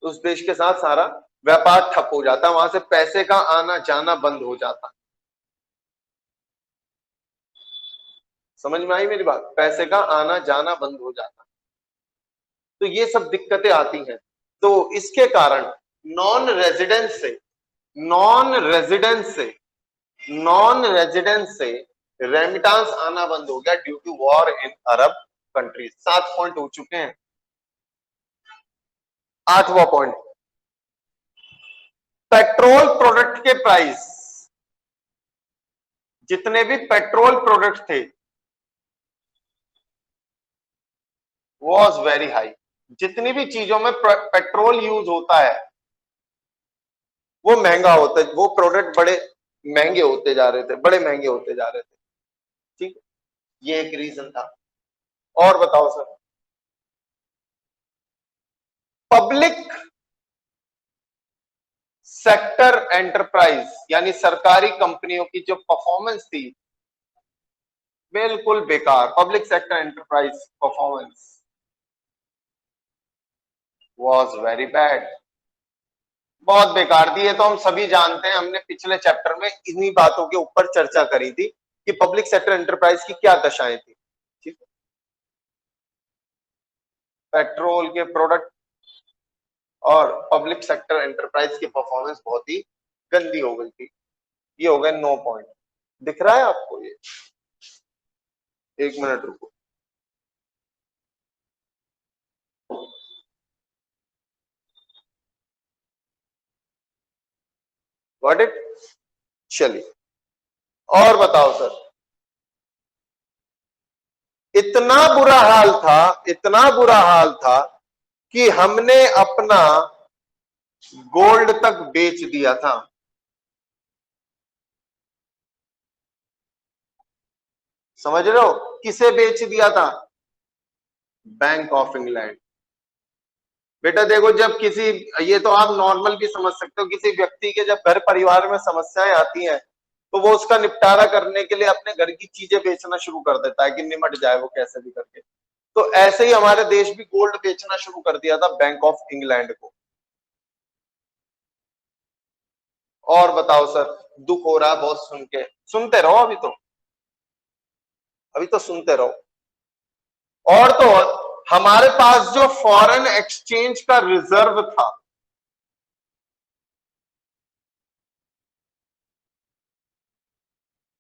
तो उस देश के साथ सारा व्यापार ठप हो जाता है, वहां से पैसे का आना जाना बंद हो जाता है। समझ में आई मेरी बात? पैसे का आना जाना बंद हो जाता है। तो ये सब दिक्कतें आती हैं। तो इसके कारण नॉन रेजिडेंस से नॉन रेजिडेंस से नॉन रेजिडेंस से रेमिटेंस आना बंद हो गया due to war in Arab countries. 7 point हो चुके हैं। 8वां पॉइंट, पेट्रोल प्रोडक्ट के प्राइस, जितने भी पेट्रोल प्रोडक्ट थे वॉज वेरी हाई। जितनी भी चीजों में पेट्रोल यूज होता है वो महंगा होता है, वो प्रोडक्ट बड़े महंगे होते जा रहे थे, बड़े महंगे होते जा रहे थे। ठीक, ये एक रीजन था। और बताओ सर, पब्लिक सेक्टर एंटरप्राइज यानी सरकारी कंपनियों की जो परफॉर्मेंस थी बिल्कुल बेकार। Public sector enterprise performance was very bad, बहुत बेकार थी। ये तो हम सभी जानते हैं, हमने पिछले चैप्टर में इन्हीं बातों के ऊपर चर्चा करी थी कि पब्लिक सेक्टर एंटरप्राइज की क्या दशाएं थी। ठीक है, पेट्रोल के प्रोडक्ट और पब्लिक सेक्टर एंटरप्राइज की परफॉर्मेंस बहुत ही गंदी हो गई थी। ये हो गए 9 पॉइंट। दिख रहा है आपको ये? एक मिनट रुको। Got it? चलिए और बताओ सर। इतना बुरा हाल था, इतना बुरा हाल था कि हमने अपना गोल्ड तक बेच दिया था। समझ रहे हो? किसे बेच दिया था? Bank of England. बेटा देखो, जब किसी, ये तो आप नॉर्मल भी समझ सकते हो, किसी व्यक्ति के जब घर परिवार में समस्याएं आती हैं तो वो उसका निपटारा करने के लिए अपने घर की चीजें बेचना शुरू कर देता है कि निमट जाए वो कैसे भी करके। तो ऐसे ही हमारे देश भी गोल्ड बेचना शुरू कर दिया था बैंक ऑफ इंग्लैंड को। और बताओ सर, दुख हो रहा है बहुत सुन के। सुनते रहो, अभी तो सुनते रहो। और तो और, हमारे पास जो फॉरेन एक्सचेंज का रिजर्व था,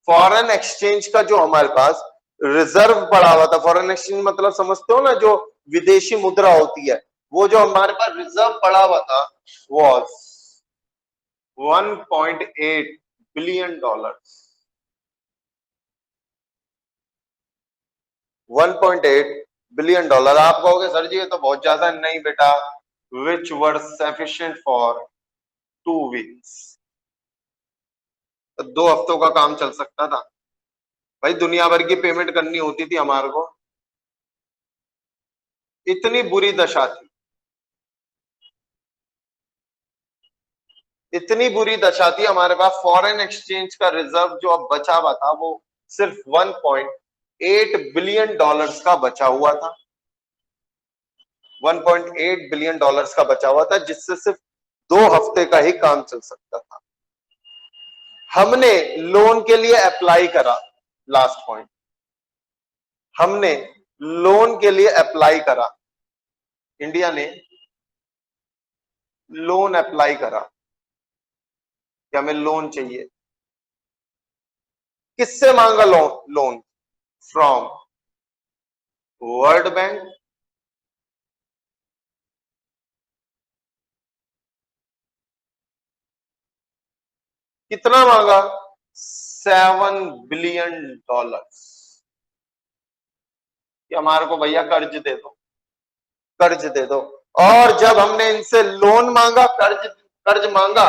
फॉरेन एक्सचेंज का जो हमारे पास रिजर्व पड़ा हुआ था, फॉरेन एक्सचेंज मतलब समझते हो ना, जो विदेशी मुद्रा होती है, वो जो हमारे पास रिजर्व पड़ा हुआ था was 1.8 billion dollar. 1.8 billion dollar. आप कहोगे सर जी ये तो बहुत ज्यादा है। नहीं बेटा, विच वर सफिशिएंट फॉर 2 वीक्स। तो 2 हफ्तों का काम चल सकता था भाई, दुनिया भर की पेमेंट करनी होती थी हमारे को। इतनी बुरी दशा थी, इतनी बुरी दशा थी। हमारे पास फॉरेन एक्सचेंज का रिजर्व जो अब बचा हुआ था वो सिर्फ 1.8 बिलियन डॉलर्स का बचा हुआ था। 1.8 बिलियन डॉलर्स का बचा हुआ था, जिससे सिर्फ 2 हफ्ते का ही काम चल सकता था। हमने लोन के लिए अप्लाई करा। लास्ट पॉइंट, हमने लोन के लिए अप्लाई करा। इंडिया ने लोन अप्लाई करा कि हमें लोन चाहिए। किससे मांगा loan? Loan from world bank, कितना मांगा? 7 बिलियन डॉलर कि हमारे को भैया कर्ज दे दो, कर्ज दे दो। और जब हमने इनसे लोन मांगा, कर्ज कर्ज मांगा,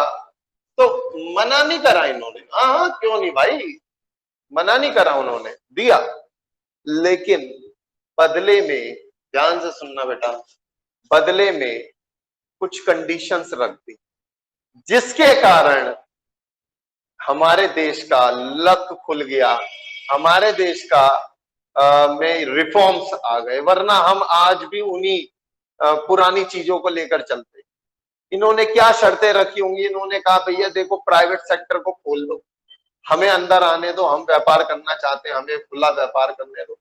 तो मना नहीं करा इन्होंने। हाँ, क्यों नहीं भाई, मना नहीं करा, उन्होंने दिया। लेकिन बदले में, ध्यान से सुनना बेटा, बदले में कुछ कंडीशंस रख दी, जिसके कारण हमारे देश का लक खुल गया, हमारे देश का में रिफॉर्म्स आ गए। वरना हम आज भी उन्हीं पुरानी चीजों को लेकर चलते। इन्होंने क्या शर्तें रखी होंगी, इन्होंने कहा भैया देखो प्राइवेट सेक्टर को खोल दो, हमें अंदर आने दो, हम व्यापार करना चाहते हैं, हमें खुला व्यापार करने दो।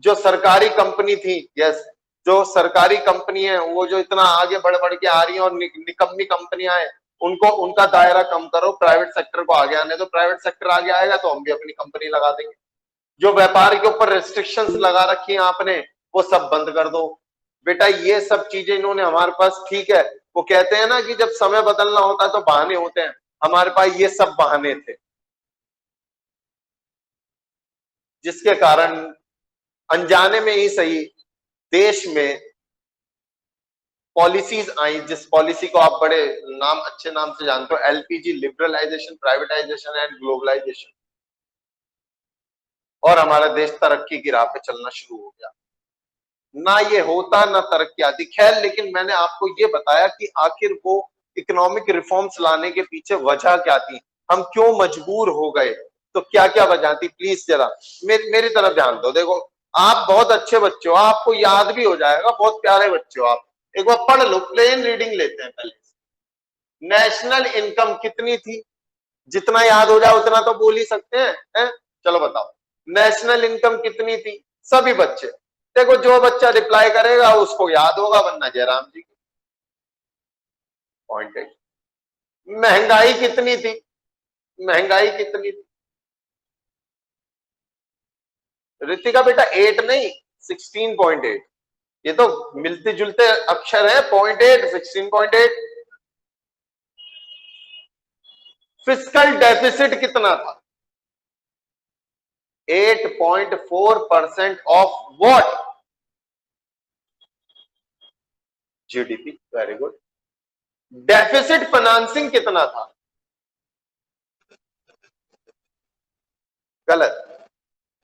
जो सरकारी कंपनी थी, यस, जो सरकारी कंपनी है वो जो इतना आगे बढ़ बढ़ के आ रही है और निकम्मी कंपनियां हैं, उनको उनका दायरा कम करो, प्राइवेट सेक्टर को आगे आने दो। प्राइवेट सेक्टर आगे आएगा तो हम भी अपनी कंपनी लगा देंगे। जो व्यापार के ऊपर रेस्ट्रिक्शंस लगा रखी है आपने, वो सब बंद कर दो। बेटा ये सब चीजें इन्होंने हमारे पास, ठीक है, वो कहते हैं ना कि जब समय बदलना होता है तो बहाने होते हैं, हमारे पास ये सब बहाने थे, जिसके कारण अनजाने में ही सही देश में पॉलिसीज आई, जिस पॉलिसी को आप बड़े नाम, अच्छे नाम से जानते हो, LPG, liberalisation, privatisation and globalisation, और हमारा देश तरक्की की राह पे चलना शुरू हो गया। ना ये होता ना तरक्की आती। खैर, लेकिन मैंने आपको ये बताया कि आखिर वो इकोनॉमिक रिफॉर्म्स लाने के पीछे वजह क्या थी, हम क्यों मजबूर हो गए, तो क्या क्या वजह थी। प्लीज जरा मेरी तरफ ध्यान दो। देखो, आप बहुत अच्छे बच्चे हो, आपको याद भी हो जाएगा, बहुत प्यारे बच्चे हो आप, एक बार पढ़ लो, प्लेन रीडिंग लेते हैं पहले। नेशनल इनकम कितनी थी? जितना याद हो जाए उतना तो बोल ही सकते हैं? चलो बताओ, नेशनल इनकम कितनी थी? सभी बच्चे देखो, जो बच्चा रिप्लाई करेगा उसको याद होगा, वरना जयराम जी की। पॉइंट 8। महंगाई कितनी थी? महंगाई कितनी थी ऋतिका बेटा? 8 नहीं, 16.8। ये तो मिलते जुलते अक्षर है। 0.8, 16.8। फिस्कल डेफिसिट कितना था? 8.4% of what? GDP. Very good. Deficit financing कितना था? गलत,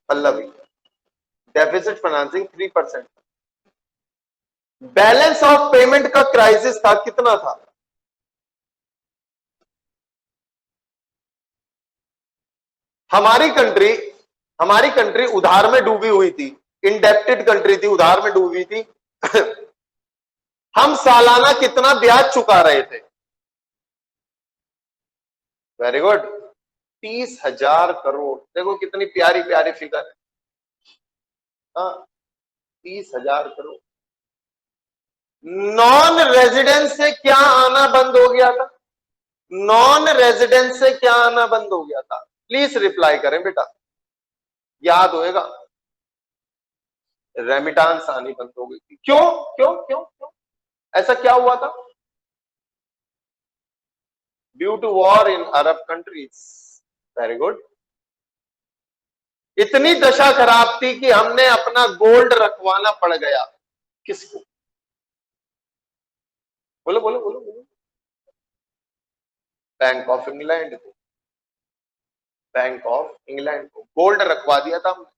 Pallavi. Deficit financing 3%। Balance of payment का क्राइसिस था, कितना था? हमारी कंट्री हमारी कंट्री उधार में डूबी हुई थी, इंडेप्टेड कंट्री थी, उधार में डूबी थी। हम सालाना कितना ब्याज चुका रहे थे? Very good, 30,000 crore. देखो कितनी प्यारी प्यारी फिगर है। हाँ, 30,000 करोड़। नॉन रेजिडेंस से क्या आना बंद हो गया था? नॉन रेजिडेंस से क्या आना बंद हो गया था? प्लीज रिप्लाई करें बेटा, याद होएगा। रेमिटांस आनी बंद हो गई थी। क्यों क्यों क्यों क्यों ऐसा क्या हुआ था? Due to war in Arab countries. Very good. इतनी दशा खराब थी कि हमने अपना गोल्ड रखवाना पड़ गया। किसको? बोलो बोलो बोलो बोलो। बैंक ऑफ इंग्लैंड को। बैंक ऑफ इंग्लैंड को गोल्ड रखवा दिया था हमने।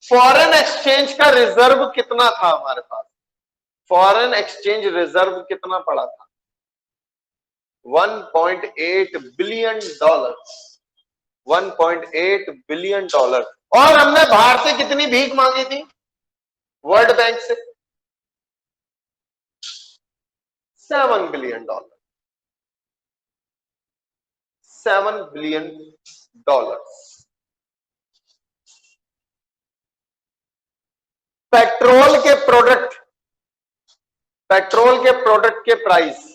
फॉरेन एक्सचेंज का रिजर्व कितना था हमारे पास? फॉरेन एक्सचेंज रिजर्व कितना पड़ा था? 1.8 बिलियन डॉलर। 1.8 billion dollar. और हमने बाहर से कितनी भीख मांगी थी? वर्ल्ड बैंक से 7 billion dollar. 7 billion dollar. Petrol के प्रोडक्ट पेट्रोल के प्रोडक्ट के प्राइस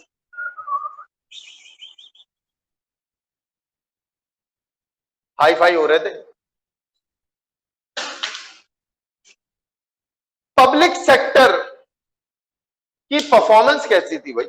हाई फाई हो रहे थे। पब्लिक सेक्टर की परफॉर्मेंस कैसी थी भाई?